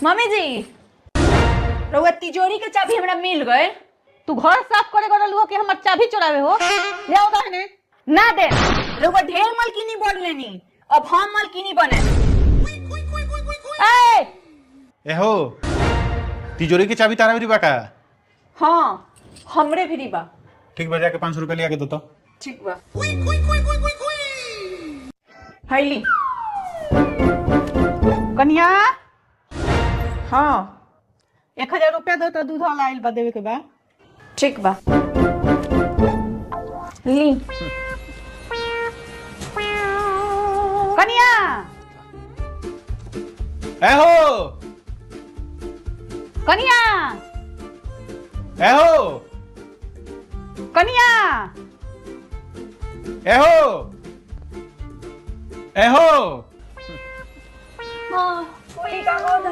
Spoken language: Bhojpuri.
मम्मी जी रउआ तिजोरी के चाबी हमरा मिल गए। तू घर साफ करे गल हो कि हमर चाबी चोरावे हो? ले आओ दाने ना दे रउआ ढेर मलकिनी बोल लेनी, अब हम मलकिनी बने। ए हो तिजोरी की चाबी तारा मेरी बाका। हाँ हमरे भी बा। ठीक बा, जाके 500 रुपया लिया के दो तो। ठीक बा। हाईली कन्या हाँ 1000 रुपया दो तो दूध वाला आइल बा देवे के बा। ठीक बा ली। कन्या ए हो कन्या ए हो कन्या ए हो ए हो। हाँ कोई का